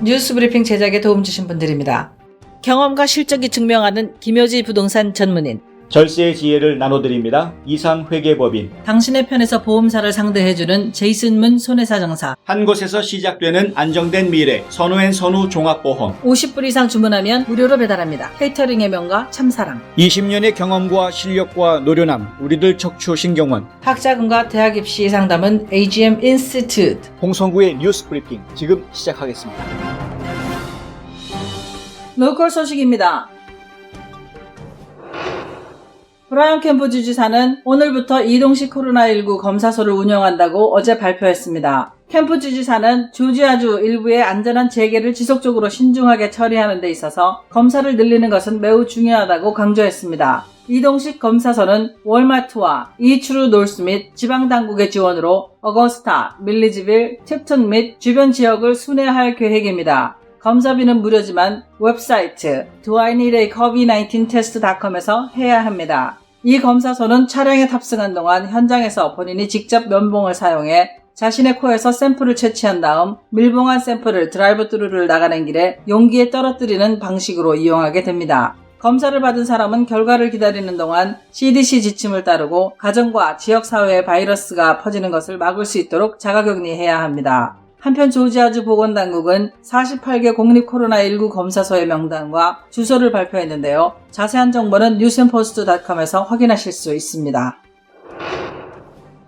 뉴스브리핑 제작에 도움 주신 분들입니다. 경험과 실적이 증명하는 김효지 부동산 전문인, 절세의 지혜를 나눠드립니다. 이상회계법인, 당신의 편에서 보험사를 상대해주는 제이슨문 손해사정사, 한 곳에서 시작되는 안정된 미래 선우앤선우 종합보험, 50불 이상 주문하면 무료로 배달합니다. 케이터링의 명가 참사랑, 20년의 경험과 실력과 노련함 우리들 척추신경원, 학자금과 대학 입시 상담은 AGM 인스티튜트. 홍성구의 뉴스브리핑 지금 시작하겠습니다. 로컬 소식입니다. 브라이언 캠프 주지사는 오늘부터 이동식 코로나19 검사소를 운영한다고 어제 발표했습니다. 캠프 주지사는 조지아주 일부의 안전한 재개를 지속적으로 신중하게 처리하는 데 있어서 검사를 늘리는 것은 매우 중요하다고 강조했습니다. 이동식 검사소는 월마트와 이츠루 노스 및 지방당국의 지원으로 어거스타, 밀리지빌, 팁튼 및 주변 지역을 순회할 계획입니다. 검사비는 무료지만 웹사이트 doineedacovid19test.com에서 해야 합니다. 이 검사소는 차량에 탑승한 동안 현장에서 본인이 직접 면봉을 사용해 자신의 코에서 샘플을 채취한 다음 밀봉한 샘플을 드라이브스루를 나가는 길에 용기에 떨어뜨리는 방식으로 이용하게 됩니다. 검사를 받은 사람은 결과를 기다리는 동안 CDC 지침을 따르고 가정과 지역사회에 바이러스가 퍼지는 것을 막을 수 있도록 자가격리해야 합니다. 한편 조지아주 보건당국은 48개 공립 코로나19 검사소의 명단과 주소를 발표했는데요. 자세한 정보는 뉴스앤포스트.com에서 확인하실 수 있습니다.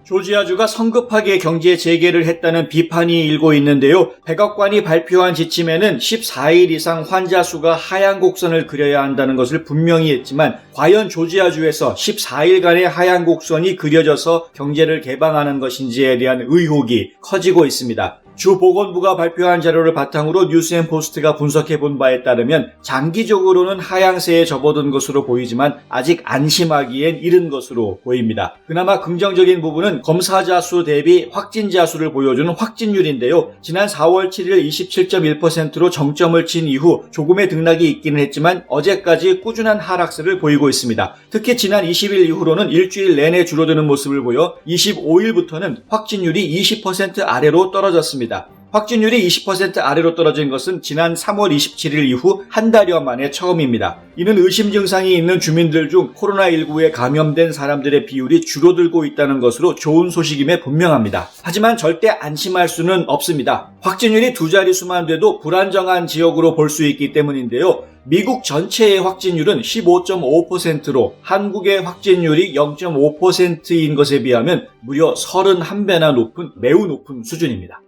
조지아주가 성급하게 경제 재개를 했다는 비판이 일고 있는데요. 백악관이 발표한 지침에는 14일 이상 환자 수가 하향 곡선을 그려야 한다는 것을 분명히 했지만 과연 조지아주에서 14일간의 하향 곡선이 그려져서 경제를 개방하는 것인지에 대한 의혹이 커지고 있습니다. 주 보건부가 발표한 자료를 바탕으로 뉴스앤포스트가 분석해본 바에 따르면 장기적으로는 하향세에 접어든 것으로 보이지만 아직 안심하기엔 이른 것으로 보입니다. 그나마 긍정적인 부분은 검사자 수 대비 확진자 수를 보여주는 확진율인데요. 지난 4월 7일 27.1%로 정점을 친 이후 조금의 등락이 있기는 했지만 어제까지 꾸준한 하락세를 보이고 있습니다. 특히 지난 20일 이후로는 일주일 내내 줄어드는 모습을 보여 25일부터는 확진율이 20% 아래로 떨어졌습니다. 확진율이 20% 아래로 떨어진 것은 지난 3월 27일 이후 한 달여 만에 처음입니다. 이는 의심 증상이 있는 주민들 중 코로나19에 감염된 사람들의 비율이 줄어들고 있다는 것으로 좋은 소식임에 분명합니다. 하지만 절대 안심할 수는 없습니다. 확진율이 두 자릿수만 돼도 불안정한 지역으로 볼 수 있기 때문인데요. 미국 전체의 확진율은 15.5%로 한국의 확진율이 0.5%인 것에 비하면 무려 31배나 높은 매우 높은 수준입니다.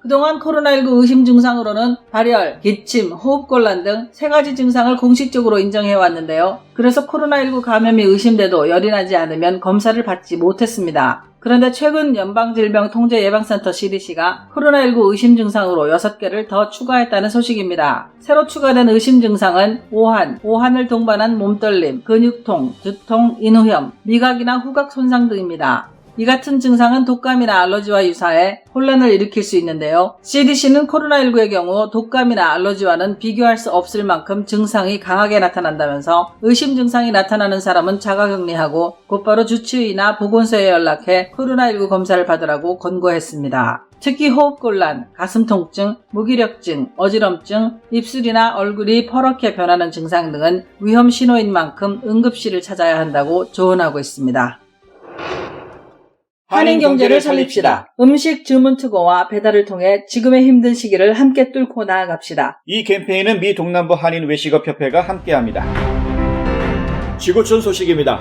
그동안 코로나19 의심 증상으로는 발열, 기침, 호흡곤란 등 3가지 증상을 공식적으로 인정해왔는데요. 그래서 코로나19 감염이 의심돼도 열이 나지 않으면 검사를 받지 못했습니다. 그런데 최근 연방질병통제예방센터 CDC가 코로나19 의심 증상으로 6개를 더 추가했다는 소식입니다. 새로 추가된 의심 증상은 오한을 동반한 몸떨림, 근육통, 두통, 인후염, 미각이나 후각 손상 등입니다. 이 같은 증상은 독감이나 알러지와 유사해 혼란을 일으킬 수 있는데요. CDC는 코로나19의 경우 독감이나 알러지와는 비교할 수 없을 만큼 증상이 강하게 나타난다면서 의심 증상이 나타나는 사람은 자가격리하고 곧바로 주치의나 보건소에 연락해 코로나19 검사를 받으라고 권고했습니다. 특히 호흡곤란, 가슴 통증, 무기력증, 어지럼증, 입술이나 얼굴이 퍼렇게 변하는 증상 등은 위험 신호인 만큼 응급실을 찾아야 한다고 조언하고 있습니다. 한인경제를 살립시다. 음식 주문 투고와 배달을 통해 지금의 힘든 시기를 함께 뚫고 나아갑시다. 이 캠페인은 미 동남부 한인 외식업협회가 함께합니다. 지구촌 소식입니다.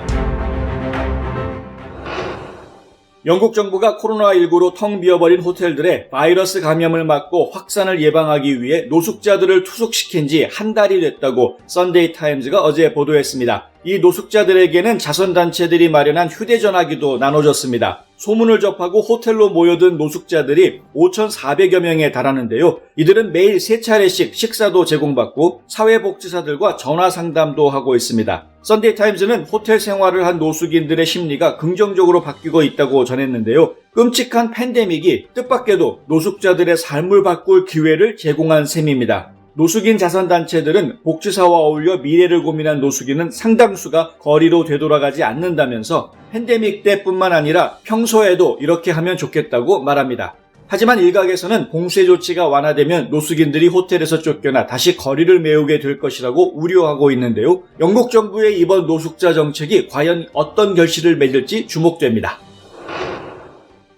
영국 정부가 코로나19로 텅 비어버린 호텔들의 바이러스 감염을 막고 확산을 예방하기 위해 노숙자들을 투숙시킨 지 한 달이 됐다고 썬데이 타임즈가 어제 보도했습니다. 이 노숙자들에게는 자선단체들이 마련한 휴대전화기도 나눠줬습니다. 소문을 접하고 호텔로 모여든 노숙자들이 5,400여 명에 달하는데요. 이들은 매일 3차례씩 식사도 제공받고 사회복지사들과 전화상담도 하고 있습니다. 썬데이타임즈는 호텔 생활을 한 노숙인들의 심리가 긍정적으로 바뀌고 있다고 전했는데요. 끔찍한 팬데믹이 뜻밖에도 노숙자들의 삶을 바꿀 기회를 제공한 셈입니다. 노숙인 자선단체들은 복지사와 어울려 미래를 고민한 노숙인은 상당수가 거리로 되돌아가지 않는다면서 팬데믹 때뿐만 아니라 평소에도 이렇게 하면 좋겠다고 말합니다. 하지만 일각에서는 봉쇄 조치가 완화되면 노숙인들이 호텔에서 쫓겨나 다시 거리를 메우게 될 것이라고 우려하고 있는데요. 영국 정부의 이번 노숙자 정책이 과연 어떤 결실을 맺을지 주목됩니다.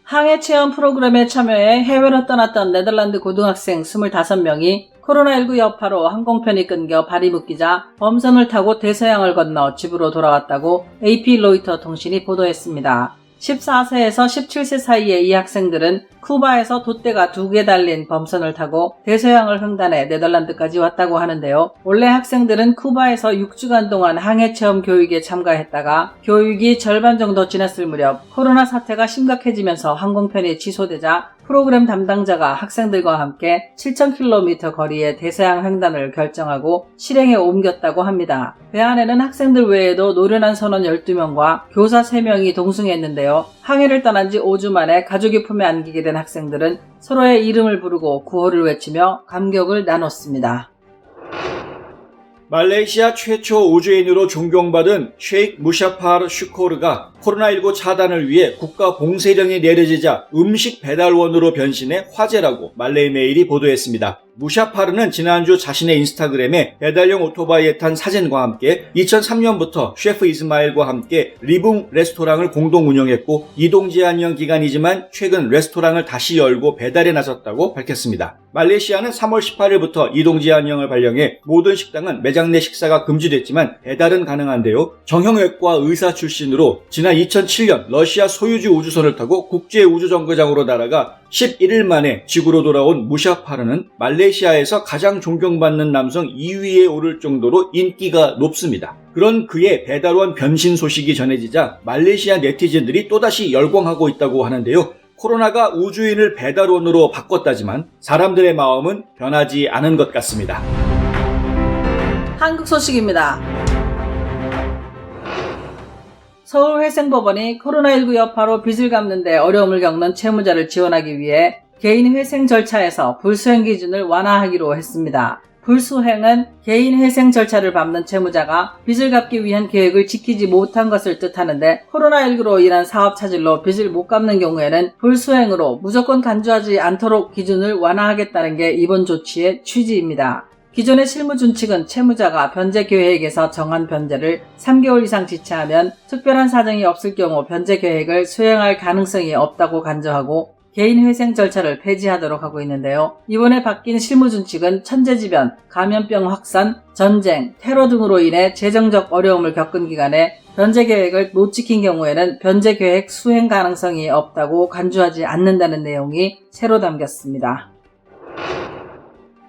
항해 체험 프로그램에 참여해 해외로 떠났던 네덜란드 고등학생 25명이 코로나19 여파로 항공편이 끊겨 발이 묶이자 범선을 타고 대서양을 건너 집으로 돌아왔다고 AP 로이터 통신이 보도했습니다. 14세에서 17세 사이의 이 학생들은 쿠바에서 돛대가 2개 달린 범선을 타고 대서양을 횡단해 네덜란드까지 왔다고 하는데요. 원래 학생들은 쿠바에서 6주간 동안 항해체험 교육에 참가했다가 교육이 절반 정도 지났을 무렵 코로나 사태가 심각해지면서 항공편이 취소되자 프로그램 담당자가 학생들과 함께 7,000km 거리의 대서양 횡단을 결정하고 실행에 옮겼다고 합니다. 배 안에는 학생들 외에도 노련한 선원 12명과 교사 3명이 동승했는데요. 항해를 떠난 지 5주 만에 가족의 품에 안기게 된 학생들은 서로의 이름을 부르고 구호를 외치며 감격을 나눴습니다. 말레이시아 최초 우주인으로 존경받은 셰이크 무샤파르 슈코르가 코로나19 차단을 위해 국가 봉쇄령이 내려지자 음식 배달원으로 변신해 화제라고 말레이 메일이 보도했습니다. 무샤파르는 지난주 자신의 인스타그램에 배달용 오토바이에 탄 사진과 함께 2003년부터 셰프 이스마일과 함께 리붕 레스토랑을 공동 운영했고 이동 제한형 기간이지만 최근 레스토랑을 다시 열고 배달에 나섰다고 밝혔습니다. 말레이시아는 3월 18일부터 이동 제한령을 발령해 모든 식당은 매장 내 식사가 금지됐지만 배달은 가능한데요. 정형외과 의사 출신으로 지난 2007년 러시아 소유주 우주선을 타고 국제우주정거장으로 날아가 11일 만에 지구로 돌아온 무샤파르는 말레이시아에서 가장 존경받는 남성 2위에 오를 정도로 인기가 높습니다. 그런 그의 배달원 변신 소식이 전해지자 말레이시아 네티즌들이 또다시 열광하고 있다고 하는데요. 코로나가 우주인을 배달원으로 바꿨다지만 사람들의 마음은 변하지 않은 것 같습니다. 한국 소식입니다. 서울회생법원이 코로나19 여파로 빚을 갚는 데 어려움을 겪는 채무자를 지원하기 위해 개인 회생 절차에서 불수행 기준을 완화하기로 했습니다. 불수행은 개인 회생 절차를 밟는 채무자가 빚을 갚기 위한 계획을 지키지 못한 것을 뜻하는데 코로나19로 인한 사업 차질로 빚을 못 갚는 경우에는 불수행으로 무조건 간주하지 않도록 기준을 완화하겠다는 게 이번 조치의 취지입니다. 기존의 실무준칙은 채무자가 변제 계획에서 정한 변제를 3개월 이상 지체하면 특별한 사정이 없을 경우 변제 계획을 수행할 가능성이 없다고 간주하고 개인 회생 절차를 폐지하도록 하고 있는데요. 이번에 바뀐 실무준칙은 천재지변, 감염병 확산, 전쟁, 테러 등으로 인해 재정적 어려움을 겪은 기간에 변제 계획을 못 지킨 경우에는 변제 계획 수행 가능성이 없다고 간주하지 않는다는 내용이 새로 담겼습니다.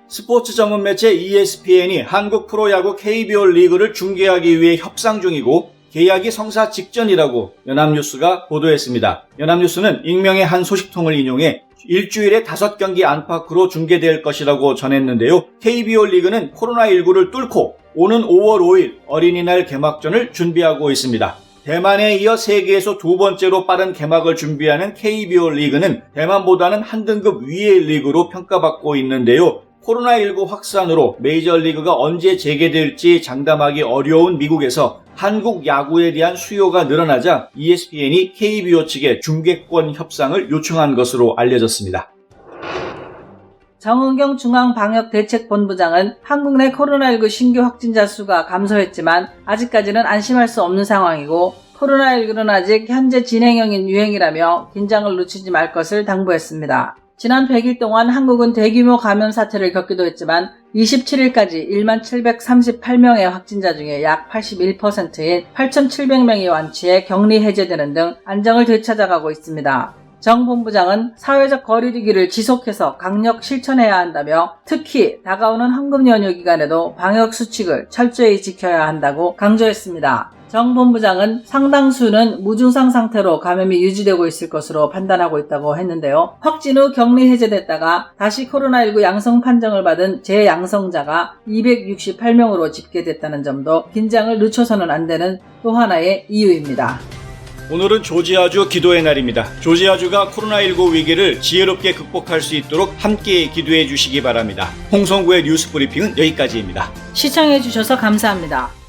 스포츠 전문 매체 ESPN이 한국 프로야구 KBO 리그를 중계하기 위해 협상 중이고 계약이 성사 직전이라고 연합뉴스가 보도했습니다. 연합뉴스는 익명의 한 소식통을 인용해 일주일에 5경기 안팎으로 중계될 것이라고 전했는데요. KBO 리그는 코로나19를 뚫고 오는 5월 5일 어린이날 개막전을 준비하고 있습니다. 대만에 이어 세계에서 두 번째로 빠른 개막을 준비하는 KBO 리그는 대만보다는 한 등급 위의 리그로 평가받고 있는데요. 코로나19 확산으로 메이저리그가 언제 재개될지 장담하기 어려운 미국에서 한국 야구에 대한 수요가 늘어나자 ESPN이 KBO 측에 중계권 협상을 요청한 것으로 알려졌습니다. 정은경 중앙방역대책본부장은 한국 내 코로나19 신규 확진자 수가 감소했지만 아직까지는 안심할 수 없는 상황이고 코로나19는 아직 현재 진행형인 유행이라며 긴장을 늦추지 말 것을 당부했습니다. 지난 100일 동안 한국은 대규모 감염 사태를 겪기도 했지만 27일까지 1738명의 확진자 중에 약 81%인 8700명이 완치해 격리 해제되는 등 안정을 되찾아가고 있습니다. 정 본부장은 사회적 거리두기를 지속해서 강력 실천해야 한다며 특히 다가오는 황금 연휴 기간에도 방역 수칙을 철저히 지켜야 한다고 강조했습니다. 정 본부장은 상당수는 무증상 상태로 감염이 유지되고 있을 것으로 판단하고 있다고 했는데요. 확진 후 격리 해제됐다가 다시 코로나19 양성 판정을 받은 재양성자가 268명으로 집계됐다는 점도 긴장을 늦춰서는 안 되는 또 하나의 이유입니다. 오늘은 조지아주 기도의 날입니다. 조지아주가 코로나19 위기를 지혜롭게 극복할 수 있도록 함께 기도해 주시기 바랍니다. 홍성구의 뉴스 브리핑은 여기까지입니다. 시청해 주셔서 감사합니다.